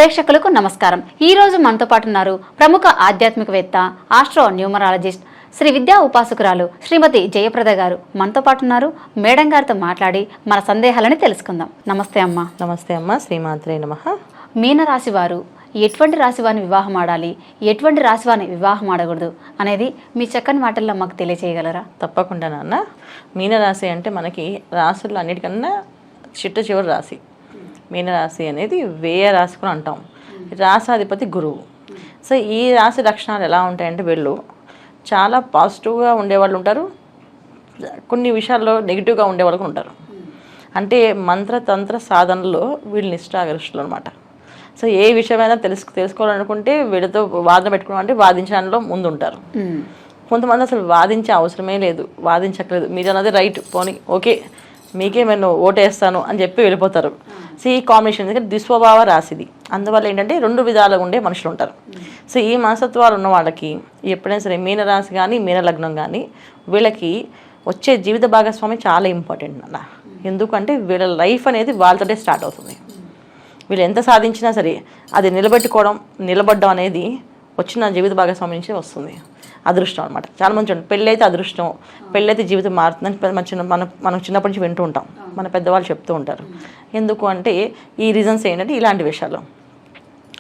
ప్రేక్షకులకు నమస్కారం. ఈ రోజు మనతో పాటు ఉన్నారు ప్రముఖ ఆధ్యాత్మికవేత్త, ఆస్ట్రో న్యూమరాలజిస్ట్, శ్రీ విద్యా ఉపాసకురాలు శ్రీమతి జయప్రద గారు మనతో పాటు ఉన్నారు. మేడం గారితో మాట్లాడి మన సందేహాలని తెలుసుకుందాం. నమస్తే అమ్మ. నమస్తే అమ్మ. శ్రీమాత్రే నమః. మీనరాశి వారు ఎటువంటి రాశి వారిని వివాహం ఆడాలి, ఎటువంటి రాశి వారిని వివాహం ఆడకూడదు అనేది మీ చక్కని మాటల్లో మాకు తెలియచేయగలరా? తప్పకుండా నాన్న. మీనరాశి అంటే మనకి రాశుల్లో అన్నిటికన్నా చిట్ట చివరి రాశి. మీనరాశి అనేది వ్యయ రాశి కూడా అంటాం. రాశాధిపతి గురువు. సో ఈ రాశి లక్షణాలు ఎలా ఉంటాయంటే, వీళ్ళు చాలా పాజిటివ్గా ఉండేవాళ్ళు ఉంటారు, కొన్ని విషయాల్లో నెగిటివ్గా ఉండేవాళ్ళు ఉంటారు. అంటే మంత్రతంత్ర సాధనలో వీళ్ళు నిష్ఠాగరిష్ఠులు అనమాట. సో ఏ విషయమైనా తెలుసుకోవాలనుకుంటే వీళ్ళతో వాదన పెట్టుకోవడం అంటే వాదించడంలో ముందు ఉంటారు. కొంతమంది అసలు వాదించే అవసరమే లేదు, వాదించక్కలేదు, మీరు అన్నది రైట్, పోనీ ఓకే మీకే నేను ఓటేస్తాను అని చెప్పి వెళ్ళిపోతారు. సో ఈ కాంబినేషన్ ఎందుకంటే దుస్వభావ రాశిది. అందువల్ల ఏంటంటే రెండు విధాలుగా ఉండే మనుషులు ఉంటారు. సో ఈ మనస్తత్వాలు ఉన్న వాళ్ళకి ఎప్పుడైనా సరే మీనరాశి కానీ మీన లగ్నం కానీ వీళ్ళకి వచ్చే జీవిత భాగస్వామి చాలా ఇంపార్టెంట్ అన్న. ఎందుకంటే వీళ్ళ లైఫ్ అనేది వాళ్ళతోటే స్టార్ట్ అవుతుంది. వీళ్ళు ఎంత సాధించినా సరే అది నిలబడడం అనేది వచ్చిన జీవిత భాగస్వామి నుంచి వస్తుంది. అదృష్టం అనమాట. చాలా మంచి ఉంటుంది. పెళ్ళి అయితే అదృష్టం, పెళ్ళి అయితే జీవితం మారుతుందని మనం చిన్నప్పటి నుంచి వింటూ ఉంటాం, మన పెద్దవాళ్ళు చెప్తూ ఉంటారు. ఎందుకు అంటే ఈ రీజన్స్ ఏంటంటే ఇలాంటి విషయాలు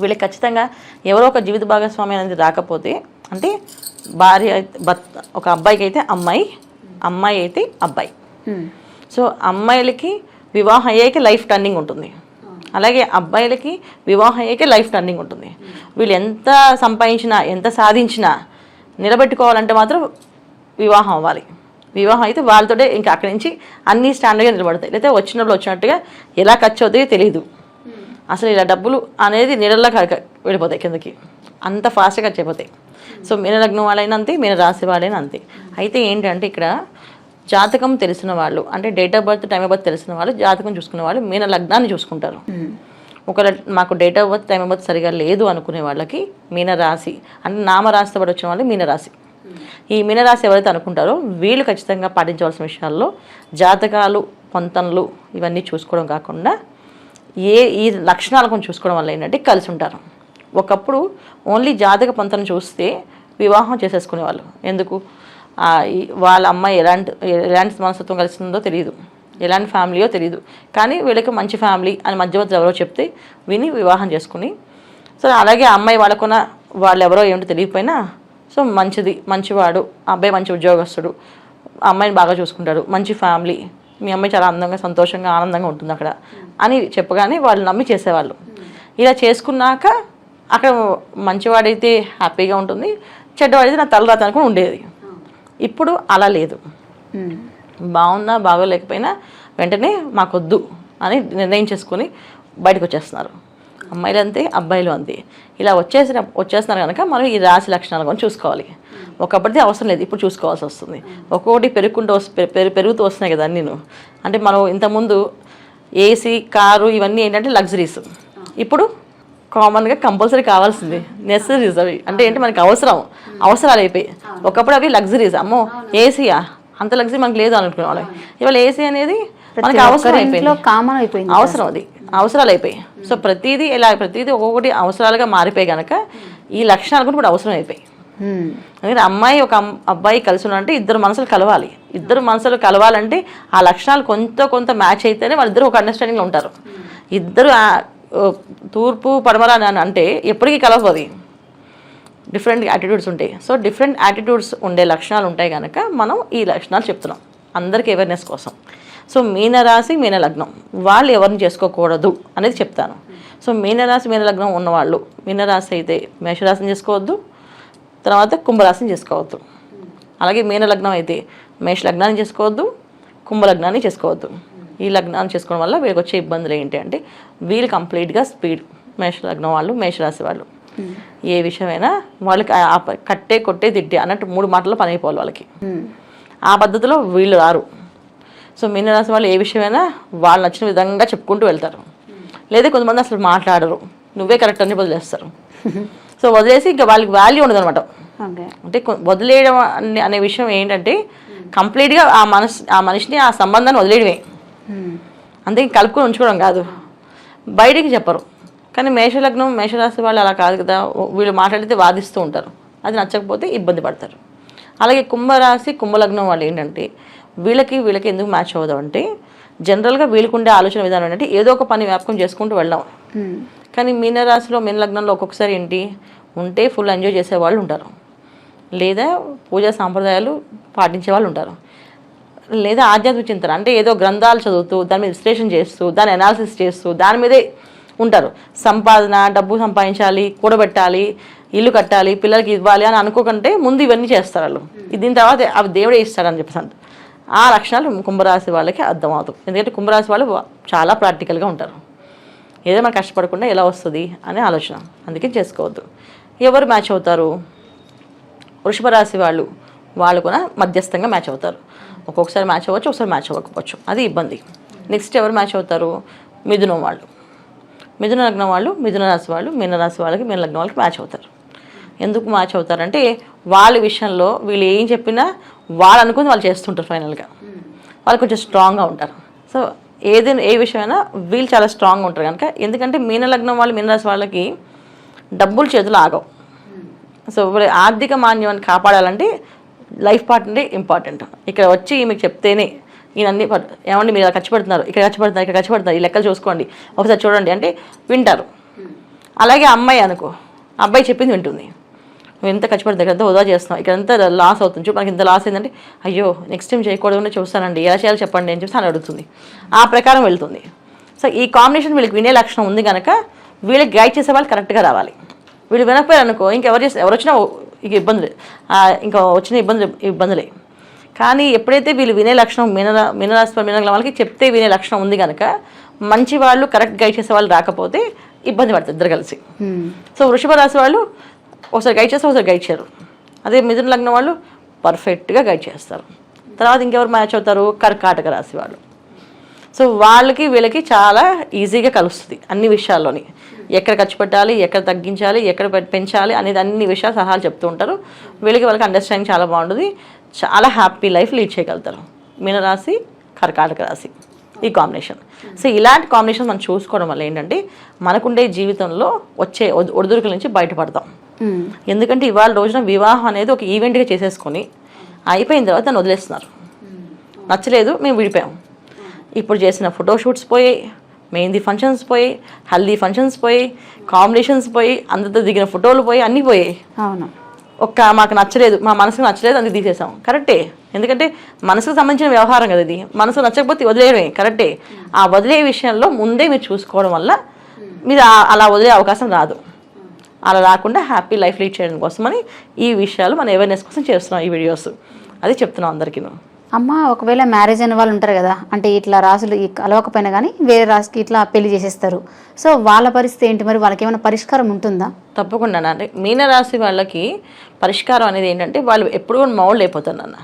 వీళ్ళకి ఖచ్చితంగా ఎవరో ఒక జీవిత భాగస్వామి అనేది రాకపోతే, అంటే భార్య ఒక అబ్బాయికి అయితే అమ్మాయి, అమ్మాయి అయితే అబ్బాయి. సో అమ్మాయిలకి వివాహం అయ్యాక లైఫ్ టర్నింగ్ ఉంటుంది, అలాగే అబ్బాయిలకి వివాహం అయ్యాక లైఫ్ టర్నింగ్ ఉంటుంది. వీళ్ళు ఎంత సంపాదించినా ఎంత సాధించినా నిలబెట్టుకోవాలంటే మాత్రం వివాహం అవ్వాలి. వివాహం అయితే వాళ్ళతోటే ఇంకా అక్కడి నుంచి అన్నీ స్టాండర్డ్గా నిలబడతాయి. లేకపోతే వచ్చినట్టుగా ఎలా ఖర్చు అవుతాయో తెలియదు. అసలు ఇలా డబ్బులు అనేది నీళ్ళల్లో వెళ్ళిపోతాయి కిందకి, అంత ఫాస్ట్గా ఖర్చు అయిపోతాయి. సో మీన లగ్నం వాళ్ళైనా అంతే, మీన రాశి వాళ్ళైనా అంతే. అయితే ఏంటంటే ఇక్కడ జాతకం తెలిసిన వాళ్ళు, అంటే date of birth, time of birth తెలిసిన వాళ్ళు, జాతకం చూసుకునే వాళ్ళు మీన లగ్నాన్ని చూసుకుంటారు. ఒకవేళ మాకు date of birth, time of birth సరిగా లేదు అనుకునే వాళ్ళకి మీనరాశి, అంటే నామరాశితో పాటు వచ్చిన వాళ్ళు మీనరాశి. ఈ మీనరాశి ఎవరైతే అనుకుంటారో వీళ్ళు ఖచ్చితంగా పాటించవలసిన విషయాల్లో జాతకాలు, పొంతనలు ఇవన్నీ చూసుకోవడం కాకుండా ఈ లక్షణాలు కొంచెం చూసుకోవడం వల్ల ఏంటంటే కలిసి ఉంటారు. ఒకప్పుడు ఓన్లీ జాతక పొంతను చూస్తే వివాహం చేసేసుకునేవాళ్ళు. ఎందుకు? వాళ్ళ అమ్మాయి ఎలాంటి మనస్తత్వం కలిసిందో తెలియదు, ఎలాంటి ఫ్యామిలీయో తెలియదు, కానీ వీళ్ళకి మంచి ఫ్యామిలీ అని మధ్యవర్తులు ఎవరో చెప్తే విని వివాహం చేసుకుని, సో అలాగే అమ్మాయి వాళ్ళు ఎవరో ఏమిటో తెలియకపోయినా, సో మంచివాడు, అబ్బాయి మంచి ఉద్యోగస్తుడు, అమ్మాయిని బాగా చూసుకుంటాడు, మంచి ఫ్యామిలీ, మీ అమ్మాయి చాలా అందంగా సంతోషంగా ఆనందంగా ఉంటుంది అక్కడ అని చెప్పగానే వాళ్ళు నమ్మి చేసేవాళ్ళు. ఇలా చేసుకున్నాక అక్కడ మంచివాడైతే హ్యాపీగా ఉంటుంది, చెడ్డవాడైతే నా తలరాత అనుకుని ఉండేది. ఇప్పుడు అలా లేదు. బాగున్నా బాగోలేకపోయినా వెంటనే మాకొద్దు అని నిర్ణయం చేసుకొని బయటకు వచ్చేస్తున్నారు. అమ్మాయిలు అంతే, అబ్బాయిలు అంతే. ఇలా వచ్చేస్తున్నారు కనుక మనం ఈ రాశి లక్షణాలు కూడా చూసుకోవాలి. ఒకప్పటిది అవసరం లేదు, ఇప్పుడు చూసుకోవాల్సి వస్తుంది. ఒక్కొక్కటి పెరుగుతూ వస్తున్నాయి కదా నేను. అంటే మనం ఇంతకుముందు ఏసీ, కారు ఇవన్నీ ఏంటంటే లగ్జరీస్, ఇప్పుడు కామన్గా కంపల్సరీ కావాల్సింది నెసరీస్. అవి అంటే ఏంటి, మనకి అవసరాలు అయిపోయి. ఒకప్పుడు అవి లగ్జరీస్, అమ్మో ఏసీయా అంత లగ్జరీ మనకు లేదు అనుకునేవాళ్ళం. ఇవాళ ఏసీ అనేది మనకి అవసరం అయిపోయింది, అవసరాలు అయిపోయి. సో ప్రతిదీ ఒక్కొక్కటి అవసరాలుగా మారిపోయి కనుక ఈ లక్షణాలు కూడా ఇప్పుడు అవసరం అయిపోయి. అందుకని అమ్మాయి ఒక అబ్బాయి కలిసి ఉన్నారంటే ఇద్దరు మనసులు కలవాలంటే ఆ లక్షణాలు కొంత మ్యాచ్ అయితేనే వాళ్ళిద్దరు ఒక అండర్స్టాండింగ్లో ఉంటారు. ఇద్దరు తూర్పు పడమర అని అంటే ఎప్పటికీ కలవదు, డిఫరెంట్ యాటిట్యూడ్స్ ఉంటాయి. సో డిఫరెంట్ యాటిట్యూడ్స్ ఉండే లక్షణాలు ఉంటాయి కనుక మనం ఈ లక్షణాలు చెప్తున్నాం అందరికీ అవేర్నెస్ కోసం. సో మీనరాశి, మీన లగ్నం వాళ్ళు ఎవరిని చేసుకోకూడదు అనేది చెప్తాను. సో మీనరాశి, మీన లగ్నం ఉన్నవాళ్ళు, మీనరాశి అయితే మేషరాశిని చేసుకోవద్దు, తర్వాత కుంభరాశిని చేసుకోవద్దు. అలాగే మీన లగ్నం అయితే మేష లగ్నాన్ని చేసుకోవద్దు, కుంభలగ్నాన్ని చేసుకోవద్దు. ఈ లగ్నాన్ని చేసుకోవడం వల్ల వీళ్ళకి వచ్చే ఇబ్బందులు ఏంటి అంటే, వీళ్ళు కంప్లీట్గా స్పీడ్. మేష లగ్నం వాళ్ళు, మేషరాశి వాళ్ళు ఏ విషయమైనా వాళ్ళకి కొట్టే తిట్టే అన్నట్టు 3 మాటల్లో పని అయిపోవాలి వాళ్ళకి. ఆ పద్ధతిలో వీళ్ళు రారు. సో మీనరాశి వాళ్ళు ఏ విషయమైనా వాళ్ళు నచ్చిన విధంగా చెప్పుకుంటూ వెళ్తారు. లేదా కొంతమంది అసలు మాట్లాడరు, నువ్వే కరెక్ట్ అని వదిలేస్తారు. సో వదిలేసి ఇంకా వాళ్ళకి వాల్యూ ఉండదు అనమాట. అంటే వదిలేయడం అనే విషయం ఏంటంటే కంప్లీట్గా ఆ మనిషిని, ఆ సంబంధాన్ని వదిలేయడమే. అంతే, కలుపుకొని ఉంచుకోవడం కాదు. బయటికి చెప్పరు, కానీ మేషలగ్నం మేషరాశి వాళ్ళు అలా కాదు కదా, వీళ్ళు మాట్లాడితే వాదిస్తూ ఉంటారు, అది నచ్చకపోతే ఇబ్బంది పడతారు. అలాగే కుంభరాశి కుంభలగ్నం వాళ్ళు ఏంటంటే వీళ్ళకి ఎందుకు మ్యాచ్ అవ్వదు అంటే జనరల్గా వీళ్ళకుండే ఆలోచన విధానం ఏంటంటే ఏదో ఒక పని వ్యాపకం చేసుకుంటూ వెళ్ళాం. కానీ మీనరాశిలో మీనలగ్నంలో ఒక్కొక్కసారి ఏంటి ఉంటే ఫుల్ ఎంజాయ్ చేసే వాళ్ళు ఉంటారు, లేదా పూజా సాంప్రదాయాలు పాటించే వాళ్ళు ఉంటారు, లేదా ఆధ్యాత్మిక చింతన అంటే ఏదో గ్రంథాలు చదువుతూ దాని మీద విశ్లేషణ చేస్తూ దాన్ని అనాలిసిస్ చేస్తూ దాని మీదే ఉంటారు. సంపాదన, డబ్బు సంపాదించాలి, కూడబెట్టాలి, ఇల్లు కట్టాలి, పిల్లలకి ఇవ్వాలి అని అనుకోకంటే ముందు ఇవన్నీ చేస్తారు వాళ్ళు. దీని తర్వాత అవి దేవుడే ఇస్తాడని చెప్పేసి అంటారు. ఆ లక్షణాలు కుంభరాశి వాళ్ళకి అర్థమవుతాయి. ఎందుకంటే కుంభరాశి వాళ్ళు చాలా ప్రాక్టికల్గా ఉంటారు. ఏదైనా కష్టపడకుండా ఎలా వస్తుంది అనే ఆలోచన, అందుకే చేసుకోవద్దు. ఎవరు మ్యాచ్ అవుతారు? వృషభ రాశి వాళ్ళు కూడా మధ్యస్థంగా మ్యాచ్ అవుతారు. ఒక్కొక్కసారి మ్యాచ్ అవ్వచ్చు, ఒకసారి మ్యాచ్ అవ్వకపోవచ్చు, అది ఇబ్బంది. నెక్స్ట్ ఎవరు మ్యాచ్ అవుతారు? మిథునం వాళ్ళు, మిథున లగ్నం వాళ్ళు, మిథున రాశి వాళ్ళు మీనరాశి వాళ్ళకి మీన లగ్నం వాళ్ళకి మ్యాచ్ అవుతారు. ఎందుకు మ్యాచ్ అవుతారంటే వాళ్ళ విషయంలో వీళ్ళు ఏం చెప్పినా వాళ్ళు అనుకుని వాళ్ళు చేస్తుంటారు. ఫైనల్గా వాళ్ళు కొంచెం స్ట్రాంగ్గా ఉంటారు. సో ఏ విషయమైనా వీళ్ళు చాలా స్ట్రాంగ్గా ఉంటారు కనుక. ఎందుకంటే మీన లగ్నం వాళ్ళు మీనరాశి వాళ్ళకి డబ్బులు చేతులు ఆగవు. సో ఆర్థిక మాన్యాన్ని కాపాడాలంటే లైఫ్ పార్ట్నరే ఇంపార్టెంట్. ఇక్కడ వచ్చి మీకు చెప్తేనే ఈయనన్నీ ఏమండి మీరు ఇలా ఖర్చు పెడుతున్నారు, ఇక్కడ ఖర్చు పెడుతున్నారు, ఈ లెక్కలు చూసుకోండి, ఒకసారి చూడండి అంటే వింటారు. అలాగే అమ్మాయి అనుకో, అబ్బాయి చెప్పింది వింటుంది. నువ్వు ఎంత ఖర్చు పెడతావు, ఇక్కడ వృధా చేస్తున్నావు, ఇక్కడ ఎంత లాస్ అవుతుంది, చూడు మనకి ఇంత లాస్ అయిందంటే అయ్యో నెక్స్ట్ టైం చేయకూడదు చూస్తానండి, ఎలా చేయాలో చెప్పండి అని చెప్పి అని అడుగుతుంది. ఆ ప్రకారం వెళ్తుంది. సో ఈ కాంబినేషన్ వీళ్ళకి వినే లక్షణం ఉంది కనుక వీళ్ళకి గైడ్ చేసే వాళ్ళు కరెక్ట్గా రావాలి. వీళ్ళు వినకపోయారు అనుకో ఎవరు వచ్చినా ఇక ఇబ్బందులే, ఇంకా వచ్చిన ఇబ్బందులే. కానీ ఎప్పుడైతే వీళ్ళు వినే లక్షణం మీనరాశి వాళ్ళకి చెప్తే వినే లక్షణం ఉంది కనుక మంచి వాళ్ళు కరెక్ట్ గైడ్ చేసే వాళ్ళు రాకపోతే ఇబ్బంది పడతారు ఇద్దరు కలిసి. సో వృషభ రాశి వాళ్ళు ఒకసారి గైడ్ చేస్తారు, ఒకసారి గైడ్ చేయరు. అదే మిథున లగ్నం వాళ్ళు పర్ఫెక్ట్గా గైడ్ చేస్తారు. తర్వాత ఇంకెవరు మ్యాచ్ అవుతారు? కర్కాటక రాశి వాళ్ళు. సో వీళ్ళకి చాలా ఈజీగా కలుస్తుంది అన్ని విషయాల్లోని. ఎక్కడ ఖర్చు పెట్టాలి, ఎక్కడ తగ్గించాలి, ఎక్కడ పెంచాలి అనేది అన్ని విషయాలు సలహాలు చెప్తూ ఉంటారు. వాళ్ళకి అండర్స్టాండింగ్ చాలా బాగుంటుంది. చాలా హ్యాపీ లైఫ్ లీడ్ చేయగలుగుతారు మీనరాశి కర్కాటక రాశి ఈ కాంబినేషన్. సో ఇలాంటి కాంబినేషన్ మనం చూసుకోవడం వల్ల ఏంటంటే మనకుండే జీవితంలో వచ్చే ఒడిదుడుకుల నుంచి బయటపడతాం. ఎందుకంటే ఇవాళ రోజున వివాహం అనేది ఒక ఈవెంట్గా చేసేసుకొని అయిపోయిన తర్వాత దాన్ని వదిలేస్తున్నారు. నచ్చలేదు, మేము విడిపోయాం. ఇప్పుడు చేసిన ఫోటోషూట్స్ పోయి, మెహందీ ఫంక్షన్స్ పోయి, హల్దీ ఫంక్షన్స్ పోయి, కాంబినేషన్స్ పోయి, అందరితో దిగిన ఫోటోలు పోయి, అన్నీ పోయాయి. అవును. మాకు నచ్చలేదు, మా మనసుకు నచ్చలేదు, అందుకు తీసేసాం. కరెక్టే, ఎందుకంటే మనసుకు సంబంధించిన వ్యవహారం కదా ఇది. మనసు నచ్చకపోతే వదిలేయడమే కరెక్టే. ఆ వదిలే విషయంలో ముందే మీరు చూసుకోవడం వల్ల మీరు అలా వదిలే అవకాశం రాదు. అలా రాకుండా హ్యాపీ లైఫ్ లీడ్ చేయడం కోసమని ఈ విషయాలు మన అవేర్నెస్ కోసం చేస్తున్నాం ఈ వీడియోస్. అది చెప్తున్నాం అందరికీ. అమ్మ, ఒకవేళ మ్యారేజ్ అయిన వాళ్ళు ఉంటారు కదా, అంటే ఇట్లా రాసులు కలవకపోయినా కానీ వేరే రాశికి ఇట్లా పెళ్లి చేసేస్తారు. సో వాళ్ళ పరిస్థితి ఏంటి మరి? వాళ్ళకి ఏమైనా పరిష్కారం ఉంటుందా? తప్పకుండా. అంటే మీనరాశి వాళ్ళకి పరిష్కారం అనేది ఏంటంటే వాళ్ళు ఎప్పుడు కూడా మౌల్డ్ అయిపోతారు అన్న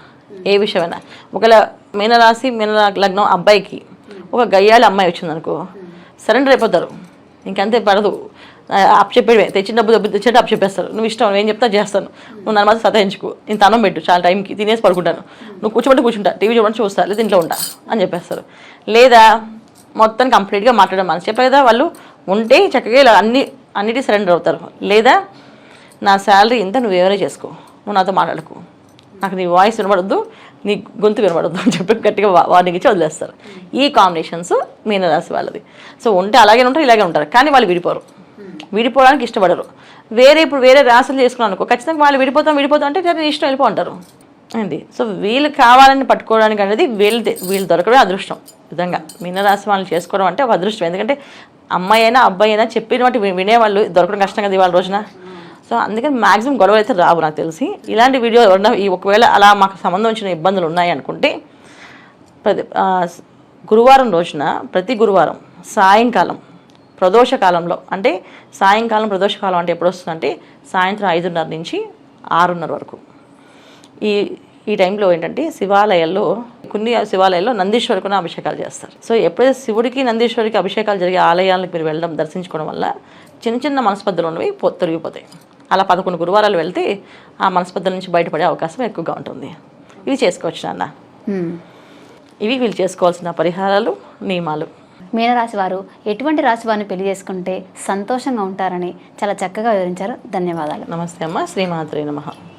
ఏ విషయమైనా. ఒకవేళ మీనరాశి మీన లగ్నం అబ్బాయికి ఒక గయ్యాలి అమ్మాయి వచ్చింది అనుకో, సరెండర్ అయిపోతారు. ఇంకంతే పడదు, అప్పచెప్పేవే. తెచ్చిన డబ్బు తెచ్చేట్టు అప్పచెప్పేస్తారు. నువ్వు ఇష్టం, నేను చెప్తా చేస్తాను, నువ్వు నన్ను మాత్రం సతాయించుకో, ఇంత అన్నం పెట్టు చాలా టైంకి, తినేసి పడుకుంటాను, నువ్వు కూర్చోబట్టి కూర్చుంటా, టీవీ చూడడం చూస్తా, లేదా ఇంట్లో ఉంటా అని చెప్పేస్తారు. లేదా మొత్తం కంప్లీట్గా మాట్లాడడం మనసు చెప్పే కదా వాళ్ళు ఉంటే చక్కగా ఇలా అన్నిటి సరెండర్ అవుతారు. లేదా నా శాలరీ ఇంత, నువ్వు ఏమైనా చేసుకో, నువ్వు నాతో మాట్లాడకు, నాకు నీ వాయిస్ వినబడద్దు, నీ గొంతు వినబడద్దు అని చెప్పి గట్టిగా వార్నింగ్ ఇచ్చి వదిలేస్తారు. ఈ కాంబినేషన్స్ మీనరాశి వాళ్ళది. సో ఉంటే అలాగే ఉంటారు, ఇలాగే ఉంటారు, కానీ వాళ్ళు విడిపోవడానికి ఇష్టపడరు. ఇప్పుడు వేరే రాశులు చేసుకున్నాను అనుకో, ఖచ్చితంగా వాళ్ళు విడిపోతాం అంటే నీ ఇష్టం వెళ్ళిపో అంటారు అండి. సో వీళ్ళు కావాలని పట్టుకోవడానికి అనేది వీళ్ళు దొరకడమే అదృష్టం. విధంగా మీనరాశి వాళ్ళని చేసుకోవడం అంటే ఒక అదృష్టం. ఎందుకంటే అమ్మాయి అయినా అబ్బాయి అయినా చెప్పిన వాటి వినేవాళ్ళు దొరకడం కష్టం కదా ఇవాళ రోజున. సో అందుకని మ్యాక్సిమం గొడవలు అయితే రావు నాకు తెలిసి. ఇలాంటి వీడియో ఒకవేళ అలా మాకు సంబంధం వచ్చిన ఇబ్బందులు ఉన్నాయి అనుకుంటే గురువారం రోజున ప్రతి గురువారం సాయంకాలం ప్రదోషకాలంలో, అంటే సాయంకాలం ప్రదోషకాలం అంటే ఎప్పుడు వస్తుందంటే సాయంత్రం 5:30 నుంచి 6:30 వరకు. ఈ టైంలో ఏంటంటే కొన్ని శివాలయాల్లో నందీశ్వరికి కూడా అభిషేకాలు చేస్తారు. సో ఎప్పుడైతే శివుడికి నందీశ్వరికి అభిషేకాలు జరిగే ఆలయాలకు మీరు వెళ్ళడం దర్శించుకోవడం వల్ల చిన్న మనస్పర్ధలు ఉన్నవి తొలగిపోతాయి. అలా 11 గురువారాలు వెళ్తే ఆ మనస్పర్ధల నుంచి బయటపడే అవకాశం ఎక్కువగా ఉంటుంది. ఇవి చేసుకోవచ్చు నాన్న. ఇవి వీళ్ళు చేసుకోవాల్సిన పరిహారాలు, నియమాలు. మీనరాశి వారు ఎటువంటి రాశి వారిని పెళ్లి చేసుకుంటే సంతోషంగా ఉంటారని చాలా చక్కగా వివరించారు. ధన్యవాదాలు. నమస్తే అమ్మ. శ్రీమాత్రే నమః.